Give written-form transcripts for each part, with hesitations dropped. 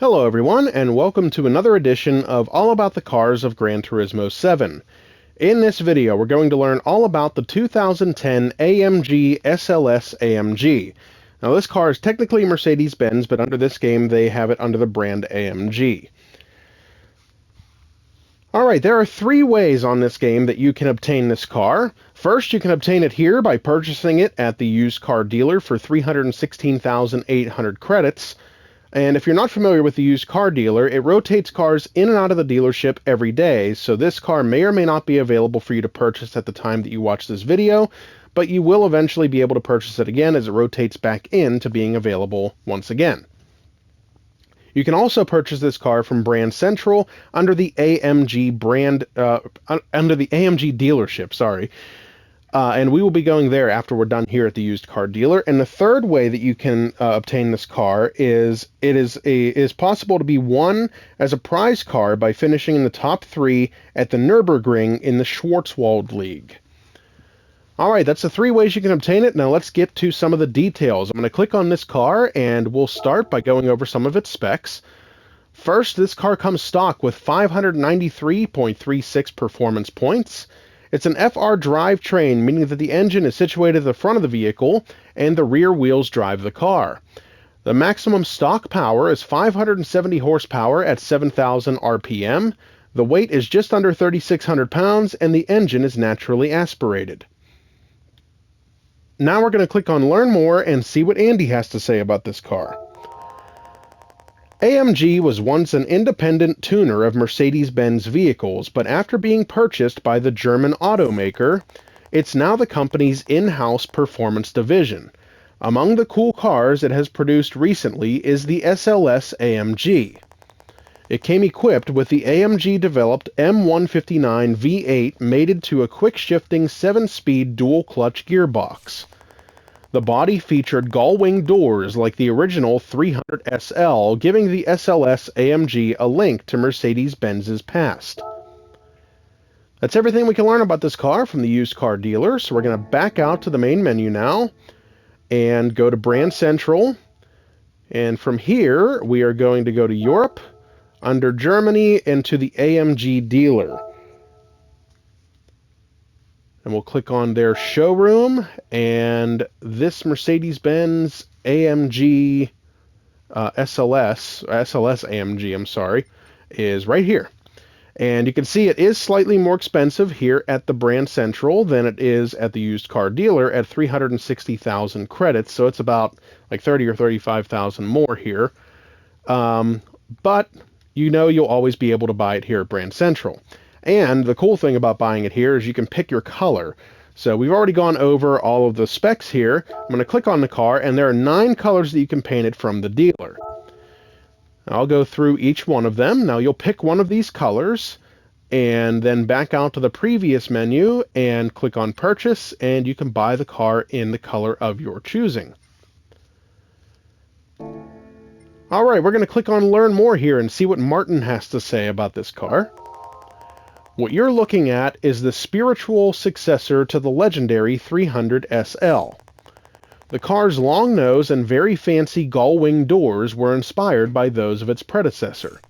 Hello everyone, and welcome to another edition of All About the Cars of Gran Turismo 7. In this video, we're going to learn all about the 2010 AMG SLS AMG. Now this car is technically Mercedes-Benz, but under this game they have it under the brand AMG. Alright, there are three ways on this game that you can obtain this car. First, you can obtain it here by purchasing it at the used car dealer for 316,800 credits. And if you're not familiar with the used car dealer, it rotates cars in and out of the dealership every day, so this car may or may not be available for you to purchase at the time that you watch this video, but you will eventually be able to purchase it again as it rotates back into being available once again. You can also purchase this car from Brand Central under the AMG dealership, sorry. And we will be going there after we're done here at the used car dealer. And the third way that you can obtain this car is it is possible to be won as a prize car by finishing in the top 3 at the Nürburgring in the Schwarzwald League. Alright, that's the 3 ways you can obtain it. Now let's get to some of the details. I'm going to click on this car and we'll start by going over some of its specs. First, this car comes stock with 593.36 performance points. It's an FR drivetrain, meaning that the engine is situated at the front of the vehicle and the rear wheels drive the car. The maximum stock power is 570 horsepower at 7,000 RPM. The weight is just under 3,600 pounds and the engine is naturally aspirated. Now we're going to click on Learn More and see what Andy has to say about this car. AMG was once an independent tuner of Mercedes-Benz vehicles, but after being purchased by the German automaker, it's now the company's in-house performance division. Among the cool cars it has produced recently is the SLS AMG. It came equipped with the AMG-developed M159 V8 mated to a quick-shifting 7-speed dual-clutch gearbox. The body featured gull-wing doors like the original 300 SL, giving the SLS AMG a link to Mercedes-Benz's past. That's everything we can learn about this car from the used car dealer, so we're going to back out to the main menu now and go to Brand Central. And from here, we are going to go to Europe, under Germany, and to the AMG dealer. And we'll click on their showroom, and this Mercedes-Benz AMG SLS AMG, I'm sorry, is right here. And you can see it is slightly more expensive here at the Brand Central than it is at the used car dealer at 360,000 credits, so it's about like 30 or 35,000 more here. But you know you'll always be able to buy it here at Brand Central. And the cool thing about buying it here is you can pick your color. So we've already gone over all of the specs here. I'm going to click on the car, and there are 9 colors that you can paint it from the dealer. I'll go through each one of them. Now you'll pick one of these colors, and then back out to the previous menu and click on Purchase, and you can buy the car in the color of your choosing. Alright, we're going to click on Learn More here and see what Martin has to say about this car. What you're looking at is the spiritual successor to the legendary 300 SL. The car's long nose and very fancy gull-wing doors were inspired by those of its predecessor.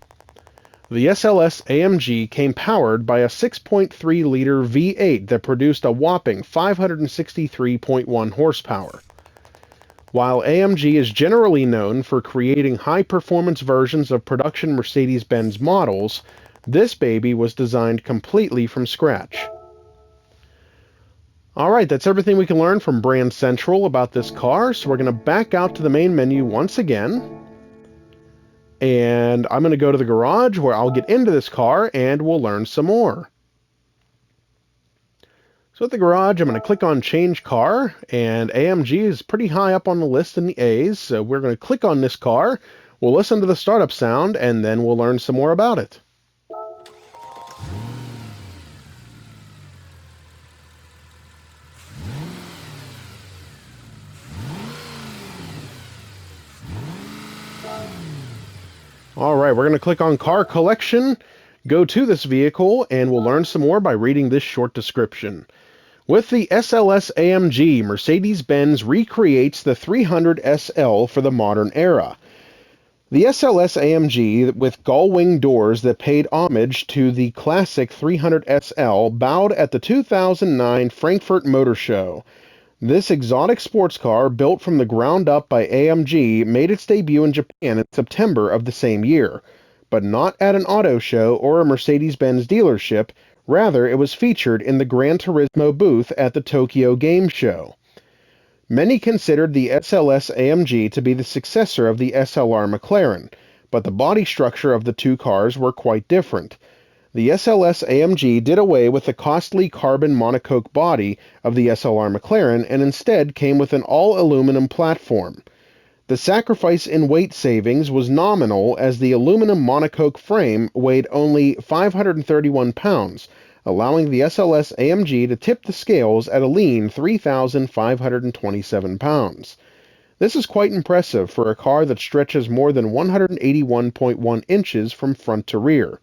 The SLS AMG came powered by a 6.3-liter V8 that produced a whopping 563.1 horsepower. While AMG is generally known for creating high-performance versions of production Mercedes-Benz models, this baby was designed completely from scratch. Alright, that's everything we can learn from Brand Central about this car, so we're going to back out to the main menu once again. And I'm going to go to the garage where I'll get into this car and we'll learn some more. So at the garage, I'm going to click on Change Car, and AMG is pretty high up on the list in the A's, so we're going to click on this car, we'll listen to the startup sound, and then we'll learn some more about it. Alright, we're going to click on Car Collection, go to this vehicle, and we'll learn some more by reading this short description. With the SLS AMG, Mercedes-Benz recreates the 300 SL for the modern era. The SLS AMG with gull-wing doors that paid homage to the classic 300 SL bowed at the 2009 Frankfurt Motor Show. This exotic sports car, built from the ground up by AMG, made its debut in Japan in September of the same year, but not at an auto show or a Mercedes-Benz dealership. Rather, it was featured in the Gran Turismo booth at the Tokyo Game Show. Many considered the SLS AMG to be the successor of the SLR McLaren, but the body structure of the two cars were quite different. The SLS AMG did away with the costly carbon monocoque body of the SLR McLaren and instead came with an all-aluminum platform. The sacrifice in weight savings was nominal, as the aluminum monocoque frame weighed only 531 pounds, allowing the SLS AMG to tip the scales at a lean 3,527 pounds. This is quite impressive for a car that stretches more than 181.1 inches from front to rear.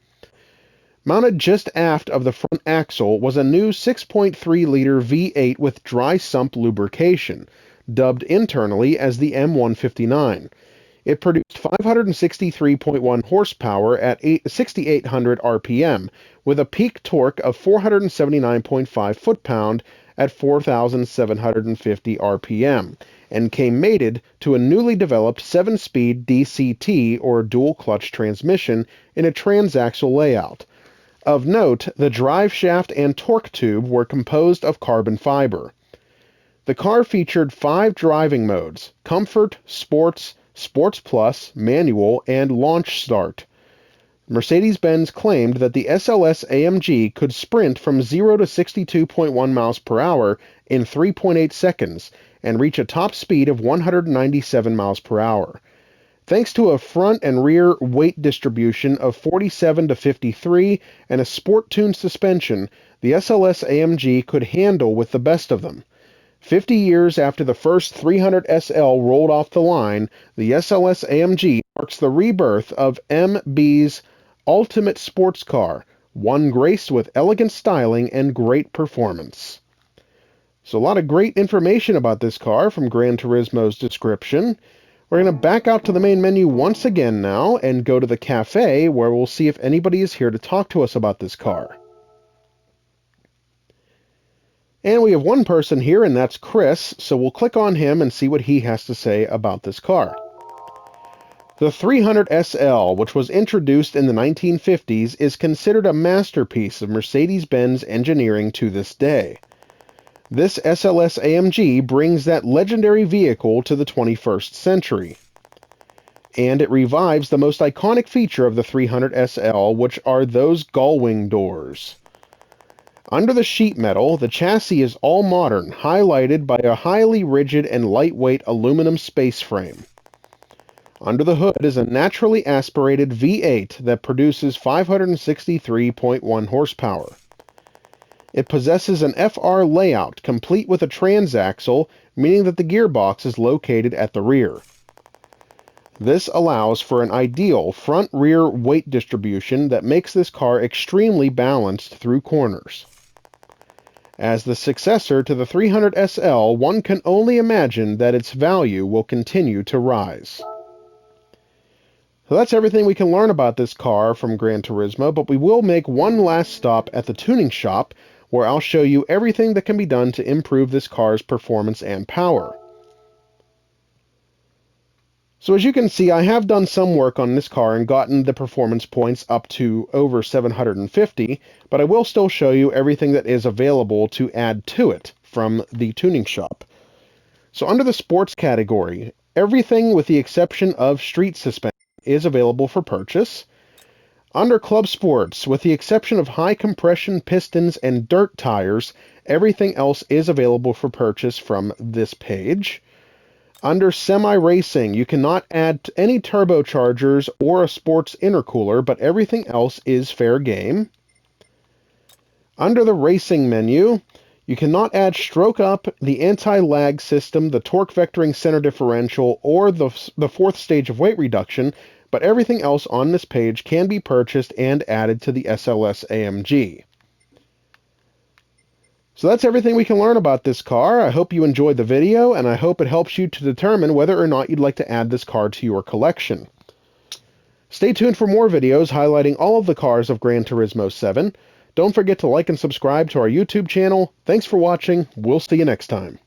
Mounted just aft of the front axle was a new 6.3-liter V8 with dry sump lubrication, dubbed internally as the M159. It produced 563.1 horsepower at 6,800 RPM, with a peak torque of 479.5 foot-pound at 4,750 RPM, and came mated to a newly developed 7-speed DCT, or dual-clutch transmission, in a transaxle layout. Of note, the drive shaft and torque tube were composed of carbon fiber. The car featured 5 driving modes: Comfort, Sports, Sports Plus, Manual, and Launch Start. Mercedes-Benz claimed that the SLS AMG could sprint from 0 to 62.1 miles per hour in 3.8 seconds and reach a top speed of 197 miles per hour. Thanks to a front and rear weight distribution of 47 to 53 and a sport-tuned suspension, the SLS AMG could handle with the best of them. 50 years after the first 300 SL rolled off the line, the SLS AMG marks the rebirth of MB's ultimate sports car, one graced with elegant styling and great performance. So a lot of great information about this car from Gran Turismo's description. We're going to back out to the main menu once again now and go to the cafe, where we'll see if anybody is here to talk to us about this car. And we have one person here, and that's Chris, so we'll click on him and see what he has to say about this car. The 300 SL, which was introduced in the 1950s, is considered a masterpiece of Mercedes-Benz engineering to this day. This SLS AMG brings that legendary vehicle to the 21st century. And it revives the most iconic feature of the 300 SL, which are those gull-wing doors. Under the sheet metal, the chassis is all modern, highlighted by a highly rigid and lightweight aluminum space frame. Under the hood is a naturally aspirated V8 that produces 563.1 horsepower. It possesses an FR layout, complete with a transaxle, meaning that the gearbox is located at the rear. This allows for an ideal front-rear weight distribution that makes this car extremely balanced through corners. As the successor to the 300 SL, one can only imagine that its value will continue to rise. So that's everything we can learn about this car from Gran Turismo, but we will make one last stop at the tuning shop, where I'll show you everything that can be done to improve this car's performance and power. So as you can see, I have done some work on this car and gotten the performance points up to over 750, but I will still show you everything that is available to add to it from the tuning shop. So under the sports category, everything with the exception of street suspension is available for purchase. Under Club Sports, with the exception of high compression pistons and dirt tires, everything else is available for purchase from this page. Under Semi-Racing, you cannot add any turbochargers or a sports intercooler, but everything else is fair game. Under the Racing menu, you cannot add stroke up, the anti-lag system, the torque vectoring center differential, or the fourth stage of weight reduction, but everything else on this page can be purchased and added to the SLS AMG. So that's everything we can learn about this car. I hope you enjoyed the video, and I hope it helps you to determine whether or not you'd like to add this car to your collection. Stay tuned for more videos highlighting all of the cars of Gran Turismo 7. Don't forget to like and subscribe to our YouTube channel. Thanks for watching. We'll see you next time.